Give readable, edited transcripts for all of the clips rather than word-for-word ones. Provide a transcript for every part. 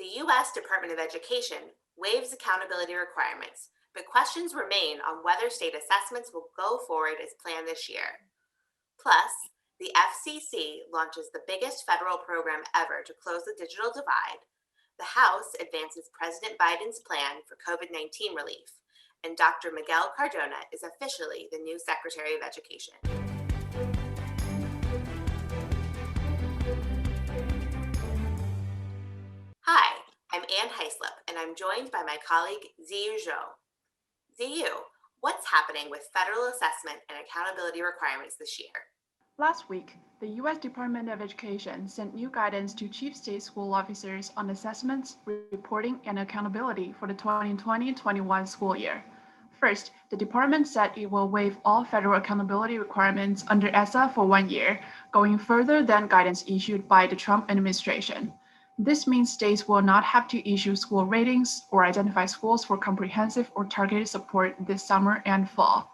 The U.S. Department of Education waives accountability requirements, but questions remain on whether state assessments will go forward as planned this year. Plus, the FCC launches the biggest federal program ever to close the digital divide. The House advances President Biden's plan for COVID-19 relief, and Dr. Miguel Cardona is officially the new Secretary of Education. Hi, I'm Ann Heislip, and I'm joined by my colleague Ziyu Zhou. Ziyu, what's happening with federal assessment and accountability requirements this year? Last week, the U.S. Department of Education sent new guidance to chief state school officers on assessments, reporting, and accountability for the 2020-21 school year. First, the department said it will waive all federal accountability requirements under ESSA for 1 year, going further than guidance issued by the Trump administration. This means states will not have to issue school ratings or identify schools for comprehensive or targeted support this summer and fall.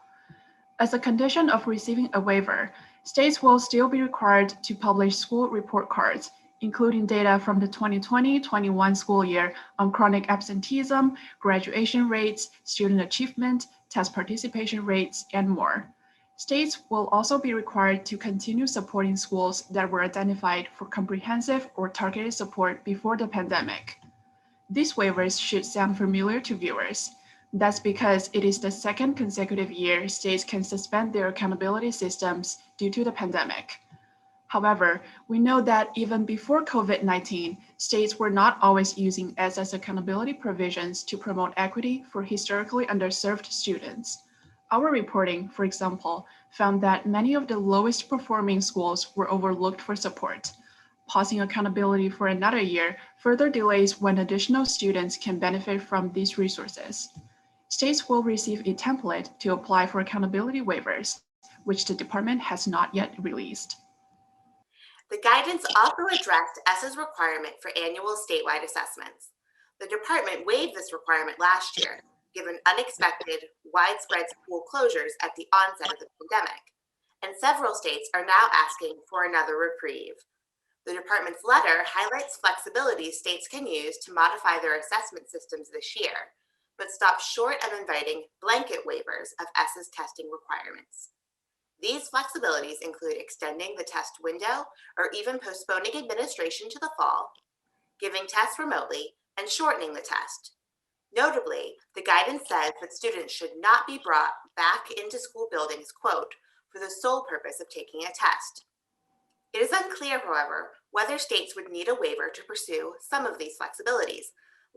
As a condition of receiving a waiver, states will still be required to publish school report cards, including data from the 2020-21 school year on chronic absenteeism, graduation rates, student achievement, test participation rates, and more. States will also be required to continue supporting schools that were identified for comprehensive or targeted support before the pandemic. These waivers should sound familiar to viewers. That's because it is the second consecutive year states can suspend their accountability systems due to the pandemic. However, we know that even before COVID-19, states were not always using ESSA's accountability provisions to promote equity for historically underserved students. Our reporting, for example, found that many of the lowest performing schools were overlooked for support. Pausing accountability for another year further delays when additional students can benefit from these resources. States will receive a template to apply for accountability waivers, which the department has not yet released. The guidance also addressed ESSA's requirement for annual statewide assessments. The department waived this requirement last year, given unexpected, widespread school closures at the onset of the pandemic, and several states are now asking for another reprieve. The department's letter highlights flexibility states can use to modify their assessment systems this year, but stops short of inviting blanket waivers of ESSA's testing requirements. These flexibilities include extending the test window or even postponing administration to the fall, giving tests remotely, and shortening the test. Notably, the guidance says that students should not be brought back into school buildings, quote, for the sole purpose of taking a test. It is unclear, however, whether states would need a waiver to pursue some of these flexibilities,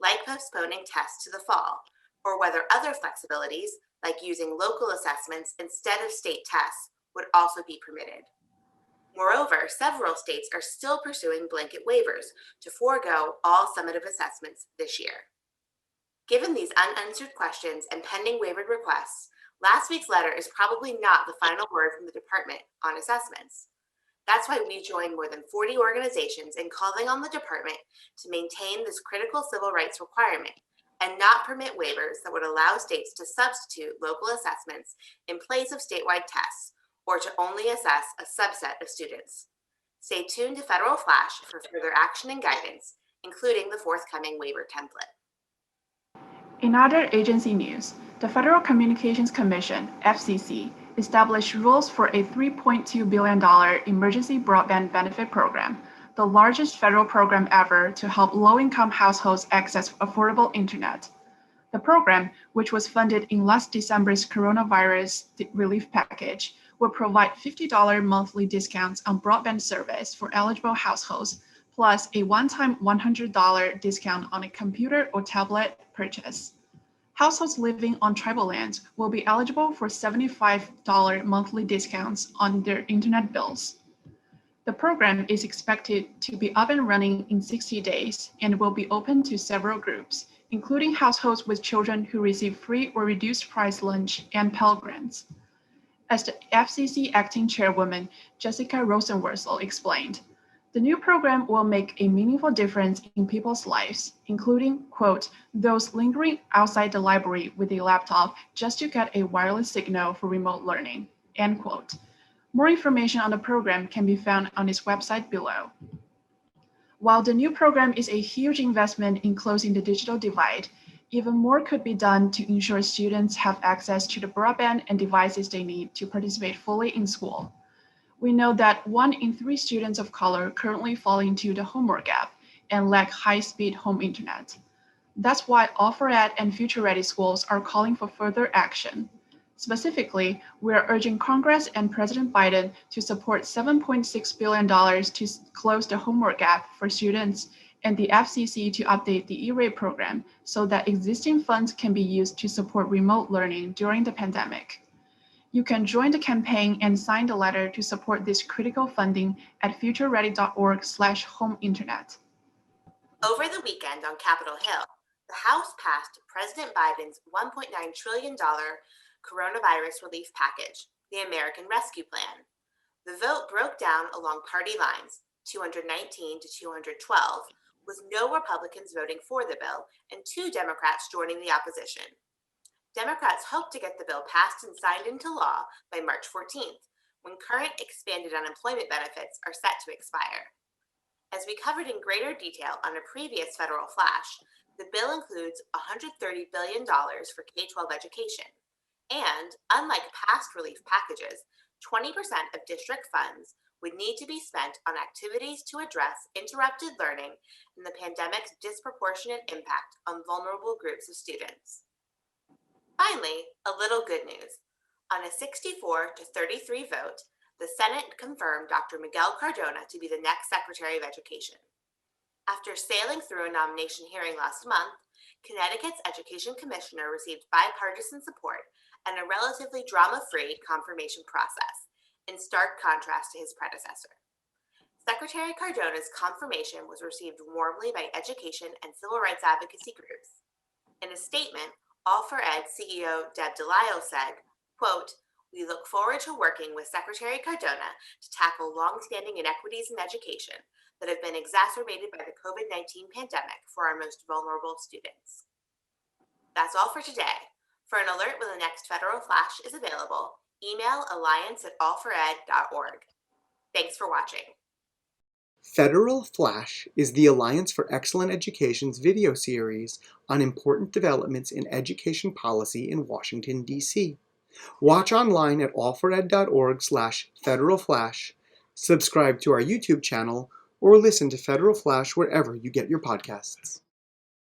like postponing tests to the fall, or whether other flexibilities, like using local assessments instead of state tests, would also be permitted. Moreover, several states are still pursuing blanket waivers to forego all summative assessments this year. Given these unanswered questions and pending waiver requests, last week's letter is probably not the final word from the department on assessments. That's why we joined more than 40 organizations in calling on the department to maintain this critical civil rights requirement and not permit waivers that would allow states to substitute local assessments in place of statewide tests or to only assess a subset of students. Stay tuned to Federal Flash for further action and guidance, including the forthcoming waiver template. In other agency news, the Federal Communications Commission, FCC, established rules for a $3.2 billion emergency broadband benefit program, the largest federal program ever to help low-income households access affordable internet. The program, which was funded in last December's coronavirus relief package, will provide $50 monthly discounts on broadband service for eligible households, plus a one-time $100 discount on a computer or tablet purchase. Households living on tribal lands will be eligible for $75 monthly discounts on their internet bills. The program is expected to be up and running in 60 days and will be open to several groups, including households with children who receive free or reduced price lunch and Pell Grants. As the FCC acting chairwoman, Jessica Rosenworcel, explained, the new program will make a meaningful difference in people's lives, including, quote, those lingering outside the library with a laptop just to get a wireless signal for remote learning, end quote. More information on the program can be found on its website below. While the new program is a huge investment in closing the digital divide, even more could be done to ensure students have access to the broadband and devices they need to participate fully in school. We know that 1 in 3 students of color currently fall into the homework gap and lack high-speed home internet. That's why All4Ed and Future Ready schools are calling for further action. Specifically, we are urging Congress and President Biden to support $7.6 billion to close the homework gap for students and the FCC to update the E-rate program so that existing funds can be used to support remote learning during the pandemic. You can join the campaign and sign the letter to support this critical funding at futureready.org/homeinternet. Over the weekend on Capitol Hill, the House passed President Biden's $1.9 trillion coronavirus relief package, the American Rescue Plan. The vote broke down along party lines, 219 to 212, with no Republicans voting for the bill and 2 Democrats joining the opposition. Democrats hope to get the bill passed and signed into law by March 14th, when current expanded unemployment benefits are set to expire. As we covered in greater detail on a previous federal flash, the bill includes $130 billion for K-12 education. And, unlike past relief packages, 20% of district funds would need to be spent on activities to address interrupted learning and the pandemic's disproportionate impact on vulnerable groups of students. Finally, a little good news. On a 64 to 33 vote, the Senate confirmed Dr. Miguel Cardona to be the next Secretary of Education. After sailing through a nomination hearing last month, Connecticut's Education Commissioner received bipartisan support and a relatively drama-free confirmation process, in stark contrast to his predecessor. Secretary Cardona's confirmation was received warmly by education and civil rights advocacy groups. In a statement, All4Ed CEO Deb Delisle said, quote, "We look forward to working with Secretary Cardona to tackle long-standing inequities in education that have been exacerbated by the COVID-19 pandemic for our most vulnerable students." That's all for today. For an alert when the next federal flash is available, email alliance@all4ed.org. Thanks for watching. Federal Flash is the Alliance for Excellent Education's video series on important developments in education policy in Washington, D.C. Watch online at all4ed.org/federalflash, subscribe to our YouTube channel, or listen to Federal Flash wherever you get your podcasts.